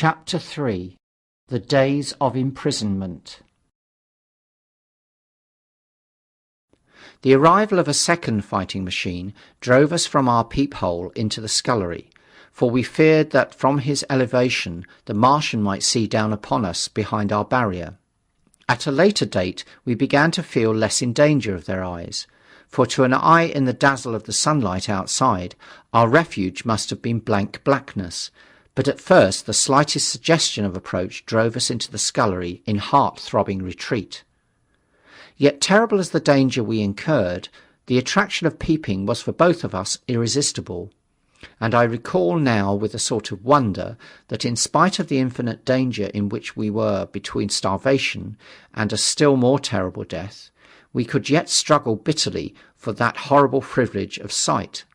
Chapter 3. The Days of Imprisonment. The arrival of a second fighting machine drove us from our peephole into the scullery, for we feared that from his elevation the Martian might see down upon us behind our barrier. At a later date we began to feel less in danger of their eyes, for to an eye in the dazzle of the sunlight outside, our refuge must have been blank blackness, but at first the slightest suggestion of approach drove us into the scullery in heart-throbbing retreat. Yet terrible as the danger we incurred, the attraction of peeping was for both of us irresistible, and I recall now with a sort of wonder that in spite of the infinite danger in which we were between starvation and a still more terrible death, we could yet struggle bitterly for that horrible privilege of sight.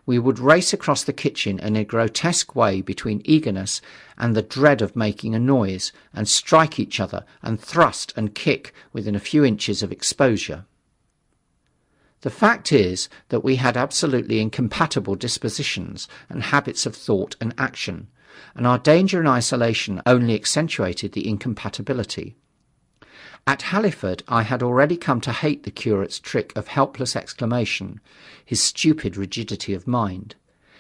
We would race across the kitchen in a grotesque way between eagerness and the dread of making a noise, and strike each other and thrust and kick within a few inches of exposure. The fact is that we had absolutely incompatible dispositions and habits of thought and action, and our danger and isolation only accentuated the incompatibility. At Halliford I had already come to hate the curate's trick of helpless exclamation, his stupid rigidity of mind.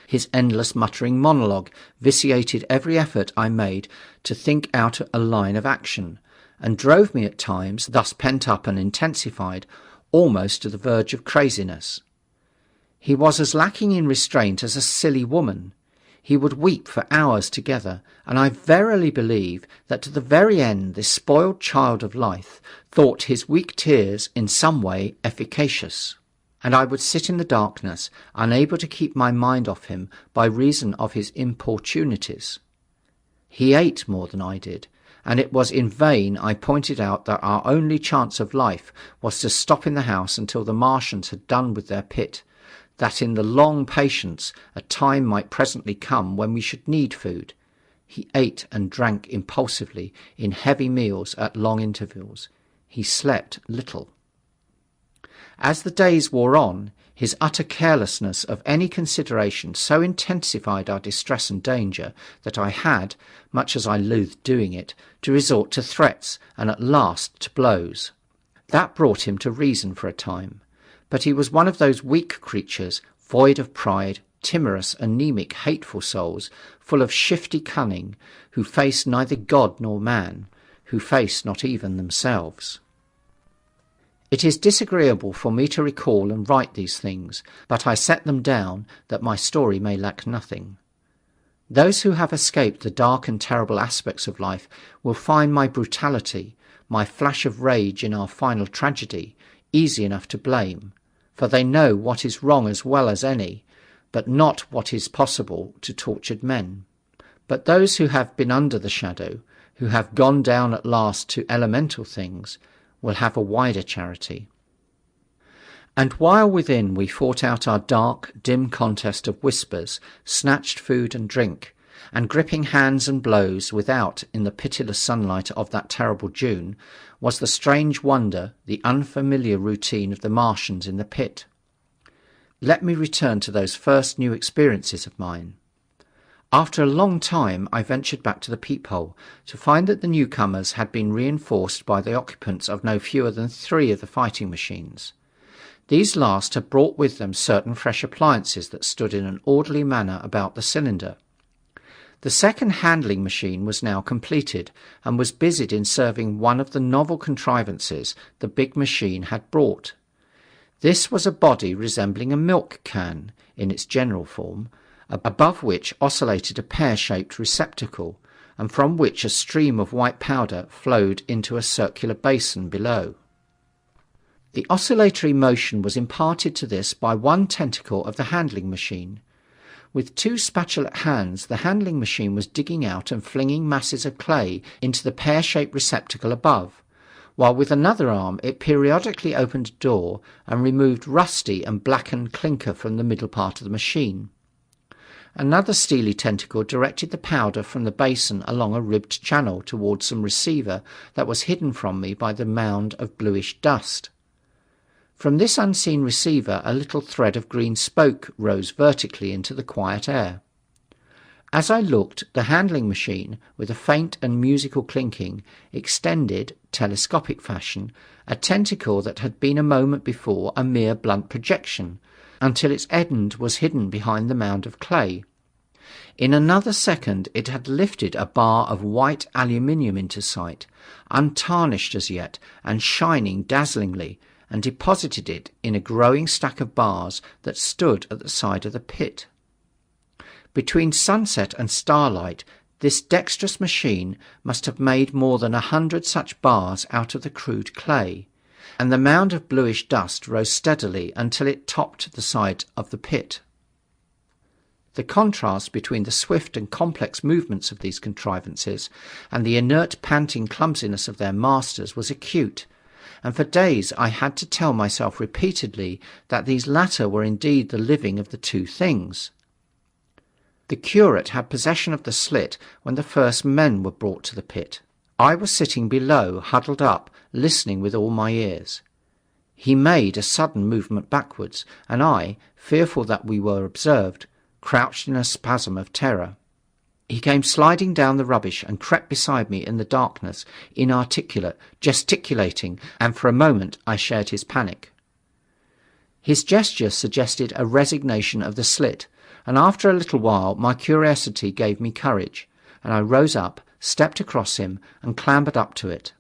His endless muttering monologue vitiated every effort I made to think out a line of action, and drove me at times, thus pent up and intensified, almost to the verge of craziness. He was as lacking in restraint as a silly woman. He would weep for hours together, and I verily believe that to the very end this spoiled child of life thought his weak tears in some way efficacious. And I would sit in the darkness, unable to keep my mind off him by reason of his importunities. He ate more than I did, and it was in vain I pointed out that our only chance of life was to stop in the house until the Martians had done with their pit, that in the long patience a time might presently come when we should need food. He ate and drank impulsively in heavy meals at long intervals. He slept little. As the days wore on, his utter carelessness of any consideration so intensified our distress and danger that I had, much as I loathed doing it, to resort to threats and at last to blows. That brought him to reason for a time. But he was one of those weak creatures, void of pride, timorous, anemic, hateful souls, full of shifty cunning, who face neither God nor man, who face not even themselves. It is disagreeable for me to recall and write these things, but I set them down that my story may lack nothing. Those who have escaped the dark and terrible aspects of life will find my brutality, my flash of rage in our final tragedy, easy enough to blame, for they know what is wrong as well as any, but not what is possible to tortured men. But those who have been under the shadow, who have gone down at last to elemental things, will have a wider charity. And while within we fought out our dark, dim contest of whispers, snatched food and drink, and gripping hands and blows without in the pitiless sunlight of that terrible June, was the strange wonder, the unfamiliar routine of the Martians in the pit. Let me return to those first new experiences of mine. After a long time I ventured back to the peephole to find that the newcomers had been reinforced by the occupants of no fewer than 3 of the fighting machines. These last had brought with them certain fresh appliances that stood in an orderly manner about the cylinder. The second handling machine was now completed, and was busied in serving one of the novel contrivances the big machine had brought. This was a body resembling a milk can in its general form, above which oscillated a pear-shaped receptacle, and from which a stream of white powder flowed into a circular basin below. The oscillatory motion was imparted to this by one tentacle of the handling machine. With 2 spatulate hands the handling machine was digging out and flinging masses of clay into the pear-shaped receptacle above, while with another arm it periodically opened a door and removed rusty and blackened clinker from the middle part of the machine. Another steely tentacle directed the powder from the basin along a ribbed channel towards some receiver that was hidden from me by the mound of bluish dust. From this unseen receiver a little thread of green smoke rose vertically into the quiet air. As I looked, the handling machine, with a faint and musical clinking, extended, telescopic fashion, a tentacle that had been a moment before a mere blunt projection, until its end was hidden behind the mound of clay. In another second it had lifted a bar of white aluminium into sight, untarnished as yet and shining dazzlingly, and deposited it in a growing stack of bars that stood at the side of the pit. Between sunset and starlight, this dexterous machine must have made more than 100 such bars out of the crude clay, and the mound of bluish dust rose steadily until it topped the side of the pit. The contrast between the swift and complex movements of these contrivances and the inert, panting clumsiness of their masters was acute, and for days I had to tell myself repeatedly that these latter were indeed the living of the two things. The curate had possession of the slit when the first men were brought to the pit. I was sitting below, huddled up, listening with all my ears. He made a sudden movement backwards, and I, fearful that we were observed, crouched in a spasm of terror. He came sliding down the rubbish and crept beside me in the darkness, inarticulate, gesticulating, and for a moment I shared his panic. His gesture suggested a resignation of the slit, and after a little while my curiosity gave me courage, and I rose up, stepped across him, and clambered up to it.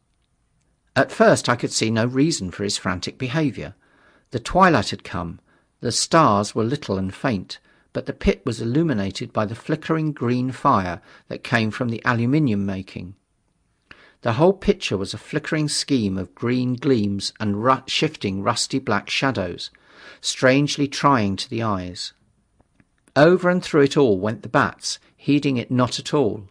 At first I could see no reason for his frantic behaviour. The twilight had come, the stars were little and faint, but the pit was illuminated by the flickering green fire that came from the aluminium making. The whole picture was a flickering scheme of green gleams and shifting rusty black shadows, strangely trying to the eyes. Over and through it all went the bats, heeding it not at all.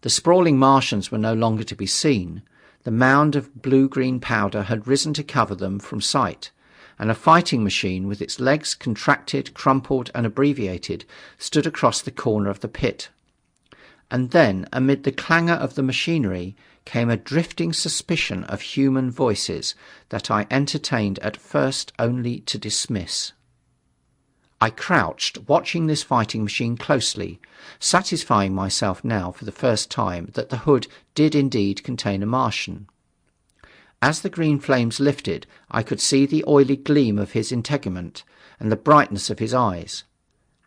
The sprawling Martians were no longer to be seen. The mound of blue-green powder had risen to cover them from sight, and a fighting machine with its legs contracted, crumpled and abbreviated stood across the corner of the pit. And then, amid the clangor of the machinery, came a drifting suspicion of human voices that I entertained at first only to dismiss. I crouched, watching this fighting machine closely, satisfying myself now for the first time that the hood did indeed contain a Martian. As the green flames lifted, I could see the oily gleam of his integument and the brightness of his eyes.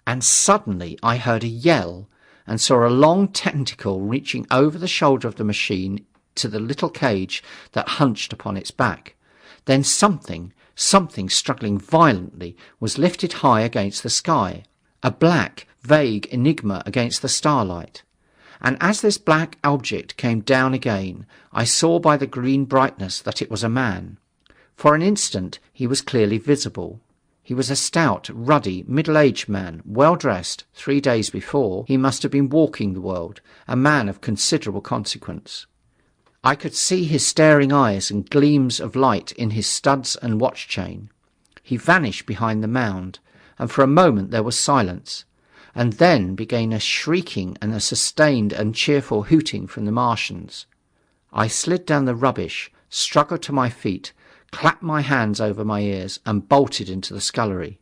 And suddenly I heard a yell and saw a long tentacle reaching over the shoulder of the machine to the little cage that hunched upon its back. Then something struggling violently was lifted high against the sky, a black, vague enigma against the starlight. And as this black object came down again, I saw by the green brightness that it was a man. For an instant he was clearly visible. He was a stout, ruddy, middle-aged man, well-dressed. 3 days before, he must have been walking the world, a man of considerable consequence. I could see his staring eyes and gleams of light in his studs and watch chain. He vanished behind the mound, and for a moment there was silence, and then began a shrieking and a sustained and cheerful hooting from the Martians. I slid down the rubbish, struggled to my feet, clapped my hands over my ears, and bolted into the scullery.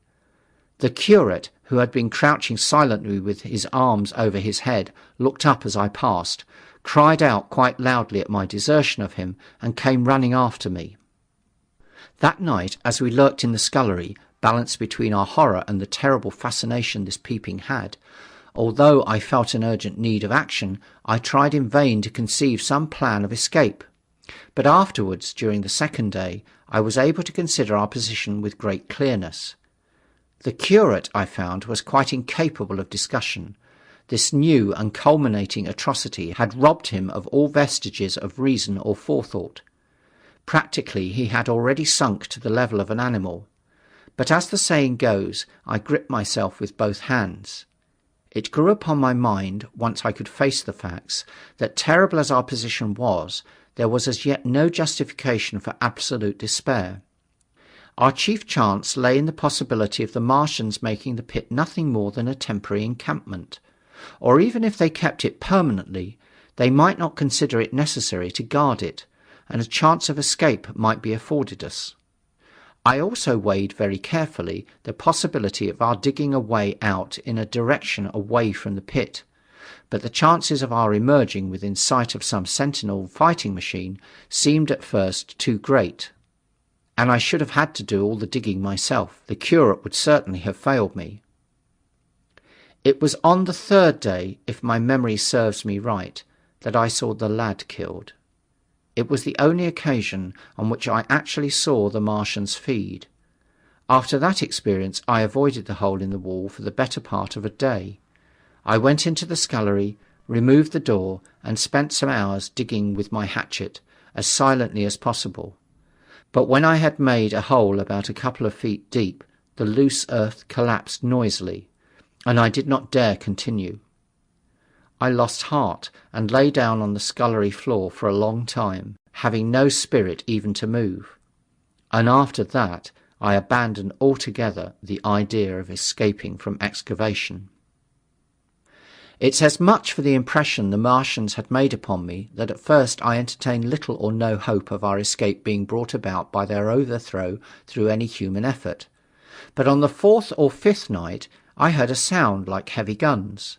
The curate, who had been crouching silently with his arms over his head, looked up as I passed, cried out quite loudly at my desertion of him, and came running after me. That night, as we lurked in the scullery, balanced between our horror and the terrible fascination this peeping had, although I felt an urgent need of action, I tried in vain to conceive some plan of escape. But afterwards, during the second day, I was able to consider our position with great clearness. The curate, I found, was quite incapable of discussion. This new and culminating atrocity had robbed him of all vestiges of reason or forethought. Practically, he had already sunk to the level of an animal. But as the saying goes, I gripped myself with both hands. It grew upon my mind, once I could face the facts, that terrible as our position was, there was as yet no justification for absolute despair. Our chief chance lay in the possibility of the Martians making the pit nothing more than a temporary encampment, or even if they kept it permanently, they might not consider it necessary to guard it, and a chance of escape might be afforded us. I also weighed very carefully the possibility of our digging a way out in a direction away from the pit, but the chances of our emerging within sight of some sentinel fighting machine seemed at first too great. And I should have had to do all the digging myself. The curate would certainly have failed me. It was on the third day, if my memory serves me right, that I saw the lad killed. It was the only occasion on which I actually saw the Martians feed. After that experience, I avoided the hole in the wall for the better part of a day. I went into the scullery, removed the door, and spent some hours digging with my hatchet, as silently as possible. But when I had made a hole about a couple of feet deep, the loose earth collapsed noisily, and I did not dare continue. I lost heart and lay down on the scullery floor for a long time, having no spirit even to move. And after that, I abandoned altogether the idea of escaping from excavation. It's as much for the impression the Martians had made upon me that at first I entertained little or no hope of our escape being brought about by their overthrow through any human effort. But on the fourth or fifth night, I heard a sound like heavy guns.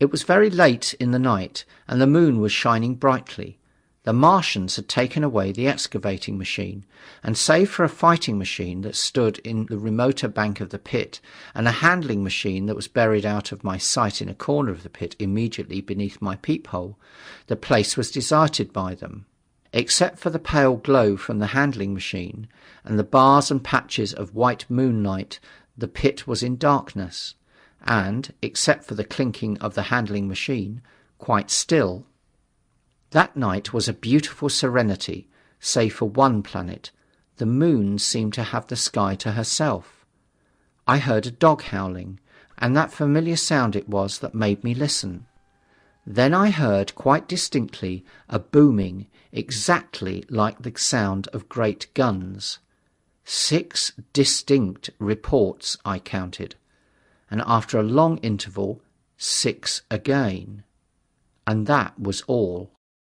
It was very late in the night, and the moon was shining brightly. The Martians had taken away the excavating machine, and save for a fighting machine that stood in the remoter bank of the pit, and a handling machine that was buried out of my sight in a corner of the pit immediately beneath my peephole, the place was deserted by them. Except for the pale glow from the handling machine, and the bars and patches of white moonlight, the pit was in darkness, and, except for the clinking of the handling machine, quite still. That night was a beautiful serenity, save for one planet. The moon seemed to have the sky to herself. I heard a dog howling, and that familiar sound it was that made me listen. Then I heard quite distinctly a booming, exactly like the sound of great guns. 6 distinct reports I counted, and after a long interval, 6 again. And that was all.